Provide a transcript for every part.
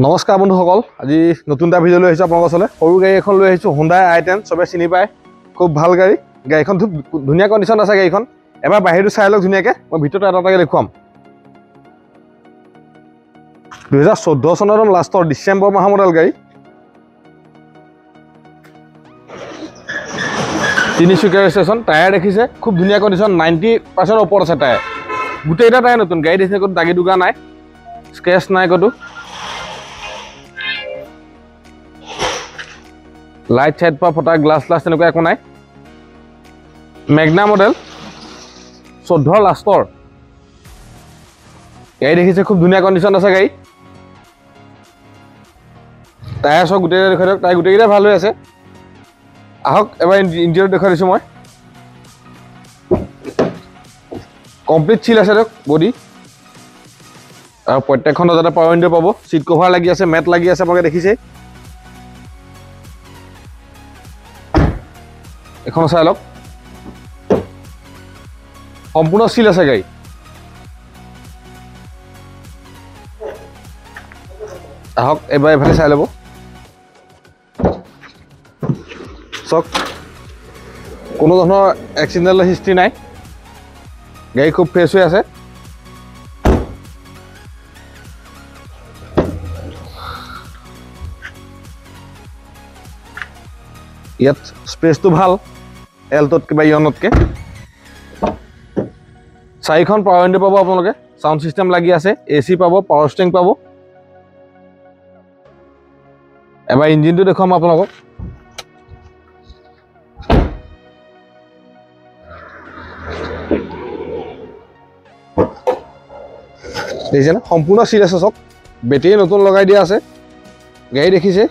নমস্কাৰ বন্ধুসকল, আজি নতুন এটা ভিডিঅ' লৈ আহিছোঁ আপোনালোকৰ ওচৰলৈ। সৰু গাড়ী এখন লৈ আহিছোঁ, Hyundai i10, চবে চিনি পায়, খুব ভাল গাড়ী। গাড়ীখন খুব ধুনীয়া কণ্ডিশ্যন আছে। গাড়ীখন এবাৰ বাহিৰটো চাই লওক ধুনীয়াকৈ, মই ভিতৰতে এটাকে দেখুৱাম। 2014 চনৰ লাষ্টৰ ডিচেম্বৰ মাহৰ মডেল গাড়ী। তিনিচুকীয়া ৰেজিষ্ট্ৰেশ্যন। টায়াৰ দেখিছে খুব ধুনীয়া কণ্ডিশ্যন, 90% ওপৰত আছে টায়াৰ। গোটেইকেইটা টায়াৰ নতুন। গাড়ী দেখিছে ক'তো দাগি দুগা নাই, স্ক্ৰেচ নাই ক'তো। লাইট চাইট পৰা ফটা, গ্লাছ তেনেকুৱা একো নাই। মেগনা মডেল, 14 লাষ্টৰ গাড়ী দেখিছে, খুব ধুনীয়া কণ্ডিশ্যন আছে গাড়ী। টায়াৰ চব গোটেইকেইটা দেখুৱাই দিয়ক। টায়াৰ গোটেইকেইটা ভাল হৈ আছে। আহক এবাৰ ইণ্টেৰিয়ৰ দেখুৱাই দিছোঁ মই। কমপ্লিট চিল আছে দিয়ক বডি, আৰু প্ৰত্যেকখন দৰ্জাতে পাৱাৰ উইণ্ডো পাব। চিট কভাৰ লাগি আছে, মেট লাগি আছে, আপোনালোকে দেখিছে। এখন চাই লওক, সম্পূৰ্ণ চিল আছে গাড়ী। আহক এবাৰ এফালে চাই ল'ব। চাওক, কোনো ধৰণৰ এক্সিডেণ্টেল হিষ্ট্ৰী নাই। গাড়ী খুব ফ্ৰেছ হৈ আছে। ইয়াত স্পেচটো ভাল, এলটতকৈ বা ইয়নতকৈ। 4খন পাৱাৰ উইণ্ডো পাব আপোনালোকে। চাউণ্ড ছিষ্টেম লাগি আছে, AC পাব, পাৱাৰ ষ্টিয়াৰিং পাব। এবাৰ ইঞ্জিনটো দেখুৱাম আপোনালোকক। দেখিছেনে, সম্পূৰ্ণ চিল আছে। চব বেটেৰী নতুন লগাই দিয়া আছে। গাড়ী দেখিছে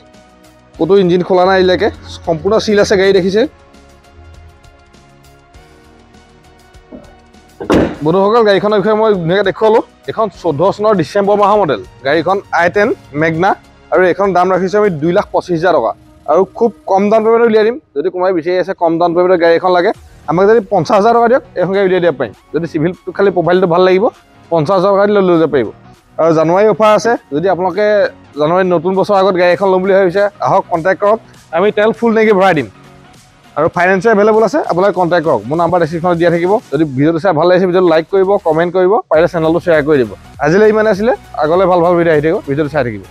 ক'তো ইঞ্জিন খোলা নাই এতিয়ালৈকে, সম্পূৰ্ণ চিল আছে গাড়ী দেখিছে। বন্ধুসকল, গাড়ীখনৰ বিষয়ে মই ধুনীয়াকৈ দেখুৱালোঁ। এইখন 14 চনৰ ডিচেম্বৰ মাহৰ মডেল গাড়ীখন, i10 মেগনা। আৰু এইখন দাম ৰাখিছোঁ আমি 2,25,000 টকা। আৰু খুব কম ডাউন পে'মেণ্টত উলিয়াই দিম। যদি কোনোবাই বিচাৰি আছে কম ডাউন পে'মেণ্টত গাড়ী এখন লাগে, আমাক যদি 50,000 টকা দিয়ক, এইখন গাড়ী উলিয়াই দিব পাৰিম। যদি চিভিলটো খালি প্ৰফাইলটো ভাল লাগিব, 50,000 টকা দিলে লৈ যাব পাৰিব। আৰু জানুৱাৰী অফাৰ আছে। যদি আপোনালোকে জানুৱাৰী নতুন বছৰৰ আগত গাড়ী এখন ল'ম বুলি ভাবিছে, আহক কণ্টেক্ট কৰক। আমি তেল ফুল টেংকি ভৰাই দিম, আৰু ফাইনেন্সো এভেইলেবল আছে। আপোনালোকে কণ্টেক্ট কৰক, মোৰ নাম্বাৰ ডেছক্ৰিপশ্যনত দিয়া থাকিব। যদি ভিডিঅ'টো চাই ভাল লাগিছে, ভিডিঅ'টো লাইক কৰিব, কমেণ্ট কৰিব, পাৰিলে চেনেলটো শ্বেয়াৰ কৰি দিব। আজিলৈ ইমানে আছিলে, আগলৈ ভাল ভিডিঅ' আহি থাকিব। ভিডিঅ'টো চাই থাকিব।